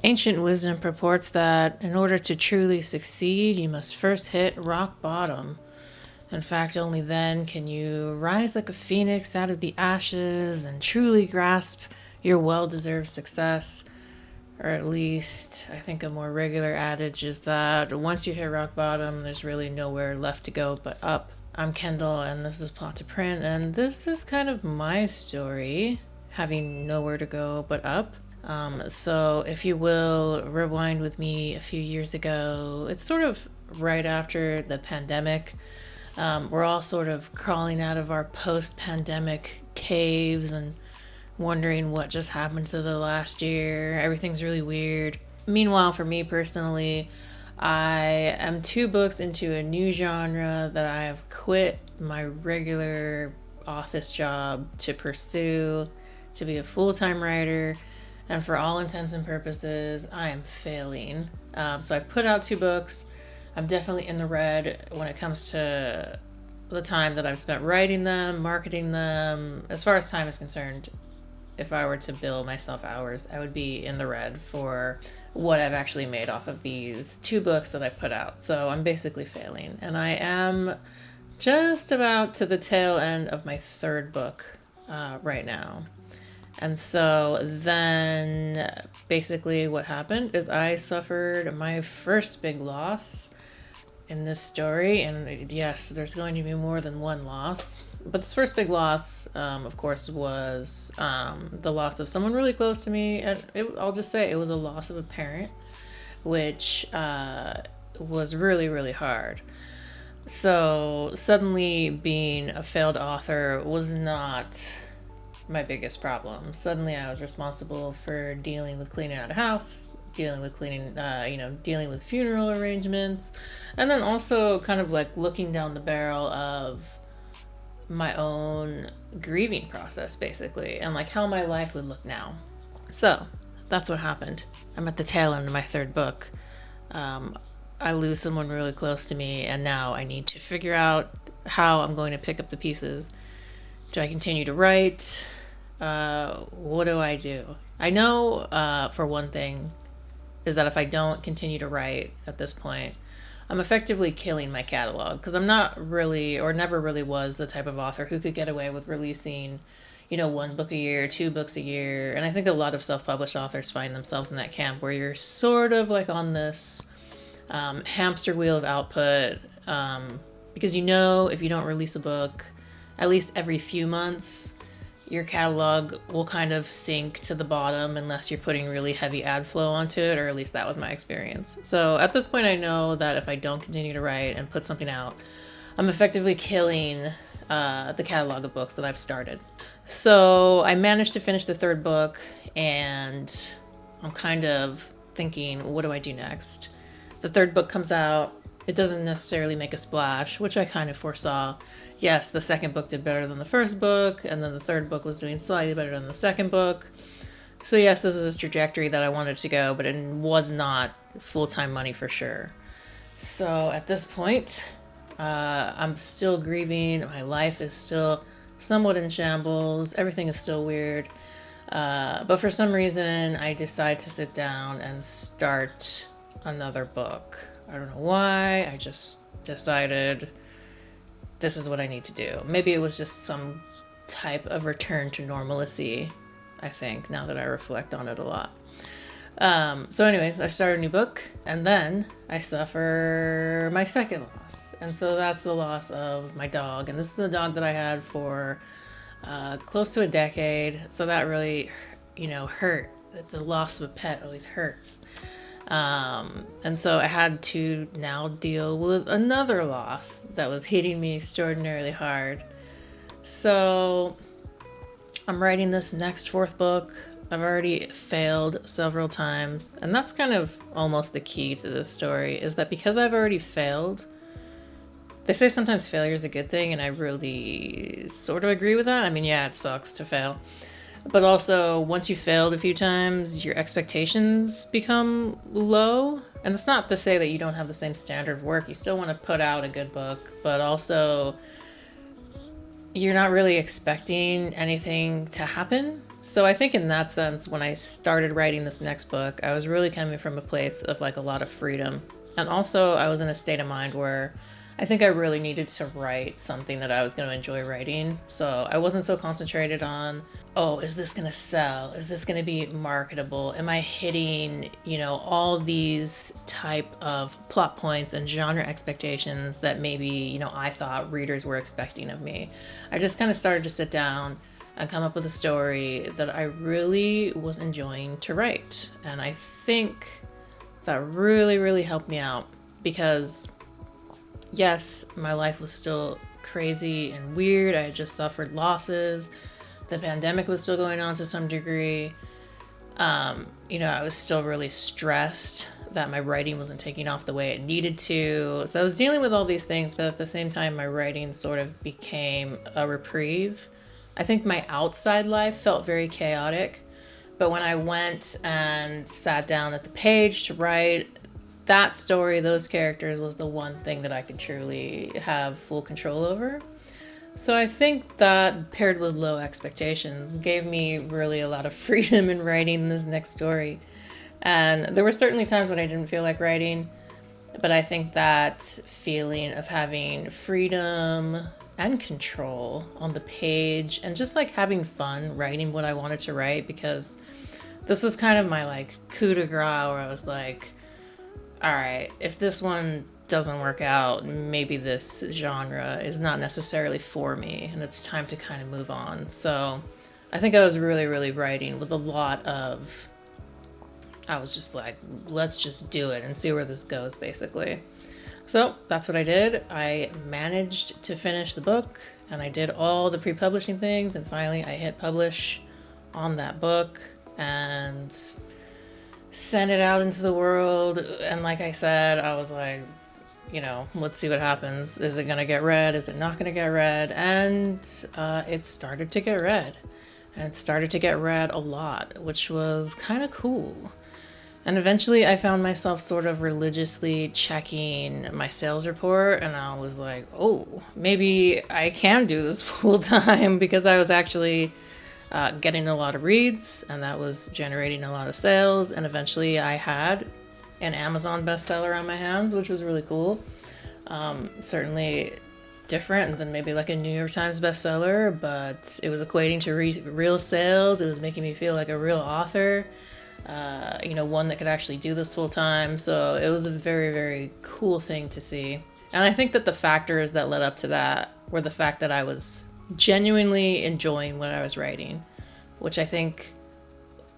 Ancient wisdom purports that in order to truly succeed, you must first hit rock bottom. In fact, only then can you rise like a phoenix out of the ashes and truly grasp your well deserved success. Or at least, I think a more regular adage is that once you hit rock bottom, there's really nowhere left to go but up. I'm Kendall, and this is Plot to Print, and this is kind of my story, having nowhere to go but up. So, if you will, rewind with me a few years ago. It's sort of right after the pandemic. We're all sort of crawling out of our post pandemic caves and wondering what just happened to the last year. Everything's really weird. Meanwhile, for me personally, I am 2 books into a new genre that I have quit my regular office job to pursue, to be a full time writer. And for all intents and purposes, I am failing. So I've put out 2 books. I'm definitely in the red when it comes to the time that I've spent writing them, marketing them. As far as time is concerned, if I were to bill myself hours, I would be in the red for what I've actually made off of these 2 books that I put out. So I'm basically failing. And I am just about to the tail end of my 3rd book right now. And so then basically what happened is I suffered my first big loss in this story. And yes, there's going to be more than one loss. But this first big loss, of course, was the loss of someone really close to me. And I'll just say it was a loss of a parent, which was really, really hard. So suddenly being a failed author was not my biggest problem. Suddenly I was responsible for dealing with cleaning out a house, dealing with dealing with funeral arrangements, and then also kind of like looking down the barrel of my own grieving process, basically, and like how my life would look now. So that's what happened. I'm at the tail end of my 3rd book. I lose someone really close to me, and now I need to figure out how I'm going to pick up the pieces. Do I continue to write? What do I do? I know, for one thing, is that if I don't continue to write at this point, I'm effectively killing my catalog because I'm not really, or never really was, the type of author who could get away with releasing, 1 book a year, 2 books a year. And I think a lot of self published authors find themselves in that camp where you're sort of like on this hamster wheel of output because if you don't release a book at least every few months, your catalog will kind of sink to the bottom unless you're putting really heavy ad flow onto it, or at least that was my experience. So at this point, I know that if I don't continue to write and put something out, I'm effectively killing the catalog of books that I've started. So I managed to finish the 3rd book, and I'm kind of thinking, what do I do next? The 3rd book comes out. It doesn't necessarily make a splash, which I kind of foresaw. Yes, the 2nd book did better than the 1st book, and then the 3rd book was doing slightly better than the 2nd book. So yes, this is a trajectory that I wanted to go, but it was not full-time money for sure. So at this point, I'm still grieving. My life is still somewhat in shambles. Everything is still weird. But for some reason, I decide to sit down and start another book. I don't know why. I just decided this is what I need to do. Maybe it was just some type of return to normalcy, I think, now that I reflect on it a lot. So anyways, I start a new book, and then I suffer my 2nd loss. And so that's the loss of my dog. And this is a dog that I had for close to a decade. So that really, hurt. The loss of a pet always hurts. And so I had to now deal with another loss that was hitting me extraordinarily hard. So I'm writing this next 4th book. I've already failed several times, and that's kind of almost the key to this story, is that because I've already failed, they say sometimes failure is a good thing, and I really sort of agree with that. I mean, yeah, it sucks to fail. But also, once you failed a few times, your expectations become low. And it's not to say that you don't have the same standard of work. You still want to put out a good book, but also you're not really expecting anything to happen. So I think in that sense, when I started writing this next book, I was really coming from a place of like a lot of freedom. And also, I was in a state of mind where I think I really needed to write something that I was going to enjoy writing. So I wasn't so concentrated on, oh, is this going to sell? Is this going to be marketable? Am I hitting, all these type of plot points and genre expectations that maybe, I thought readers were expecting of me? I just kind of started to sit down and come up with a story that I really was enjoying to write. And I think that really, really helped me out because, yes, my life was still crazy and weird. I had just suffered losses. The pandemic was still going on to some degree. I was still really stressed that my writing wasn't taking off the way it needed to. So I was dealing with all these things, but at the same time, my writing sort of became a reprieve. I think my outside life felt very chaotic, but when I went and sat down at the page to write that story, those characters was the one thing that I could truly have full control over. So I think that paired with low expectations gave me really a lot of freedom in writing this next story. And there were certainly times when I didn't feel like writing, but I think that feeling of having freedom and control on the page and just like having fun writing what I wanted to write, because this was kind of my like coup de grace where I was like, all right, if this one doesn't work out, maybe this genre is not necessarily for me and it's time to kind of move on. So I think I was really, really writing with a lot of, I was just like, let's just do it and see where this goes, basically. So that's what I did. I managed to finish the book and I did all the pre-publishing things, and finally I hit publish on that book and sent it out into the world. And like I said, I was like, let's see what happens. Is it gonna get read? Is it not gonna get read? And it started to get read, and it started to get read a lot, which was kind of cool. And eventually I found myself sort of religiously checking my sales report, and I was like, oh, maybe I can do this full time, because I was actually getting a lot of reads, and that was generating a lot of sales. And eventually I had an Amazon bestseller on my hands, which was really cool. Certainly different than maybe like a New York Times bestseller, but it was equating to real sales. It was making me feel like a real author. One that could actually do this full time. So it was a very, very cool thing to see. And I think that the factors that led up to that were the fact that I was genuinely enjoying what I was writing, which I think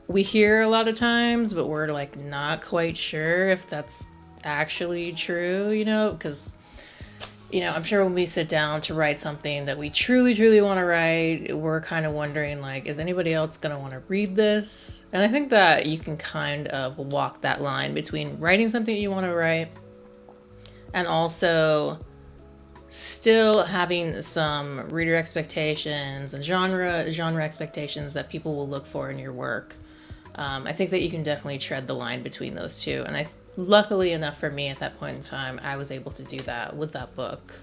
we hear a lot of times, but we're like not quite sure if that's actually true, because I'm sure when we sit down to write something that we truly, truly want to write, we're kind of wondering, like, is anybody else going to want to read this? And I think that you can kind of walk that line between writing something you want to write and also still having some reader expectations and genre expectations that people will look for in your work. I think that you can definitely tread the line between those two. And luckily enough for me at that point in time, I was able to do that with that book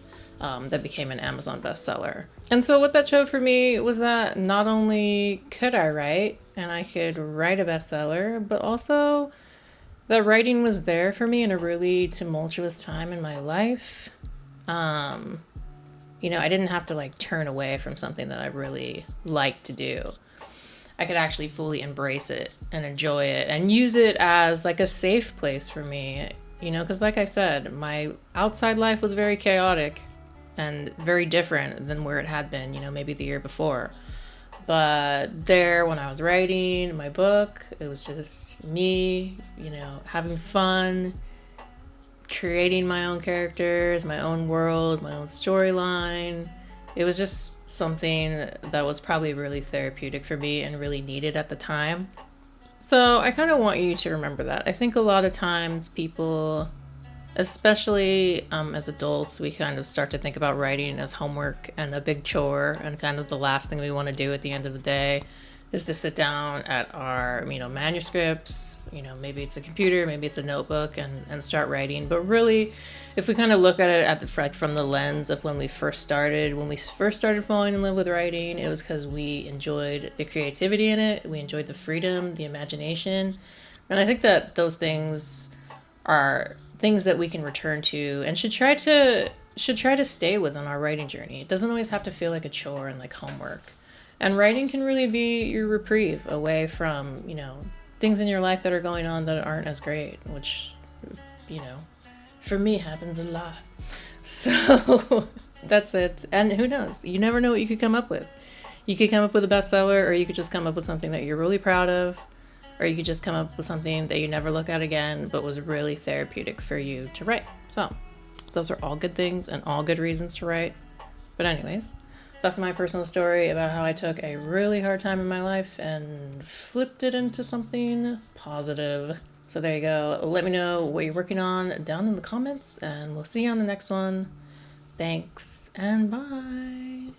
that became an Amazon bestseller. And so what that showed for me was that not only could I write and I could write a bestseller, but also that writing was there for me in a really tumultuous time in my life. I didn't have to like turn away from something that I really like to do. I could actually fully embrace it and enjoy it and use it as like a safe place for me, because like I said, my outside life was very chaotic and very different than where it had been, maybe the year before. But there, when I was writing my book, it was just me, having fun, creating my own characters, my own world, my own storyline. It was just something that was probably really therapeutic for me and really needed at the time. So I kind of want you to remember that. I think a lot of times people, especially as adults, we kind of start to think about writing as homework and a big chore and kind of the last thing we want to do at the end of the day. is to sit down at our, manuscripts, maybe it's a computer, maybe it's a notebook, and start writing. But really, if we kind of look at it from the lens of when we first started falling in love with writing, it was because we enjoyed the creativity in it, we enjoyed the freedom, the imagination. And I think that those things are things that we can return to and should try to stay within our writing journey. It doesn't always have to feel like a chore and like homework. And writing can really be your reprieve away from, things in your life that are going on that aren't as great, which, you know, for me happens a lot. So that's it. And who knows? You never know what you could come up with. You could come up with a bestseller, or you could just come up with something that you're really proud of, or you could just come up with something that you never look at again, but was really therapeutic for you to write. So those are all good things and all good reasons to write. But anyways, that's my personal story about how I took a really hard time in my life and flipped it into something positive. So there you go. Let me know what you're working on down in the comments, and we'll see you on the next one. Thanks, and bye.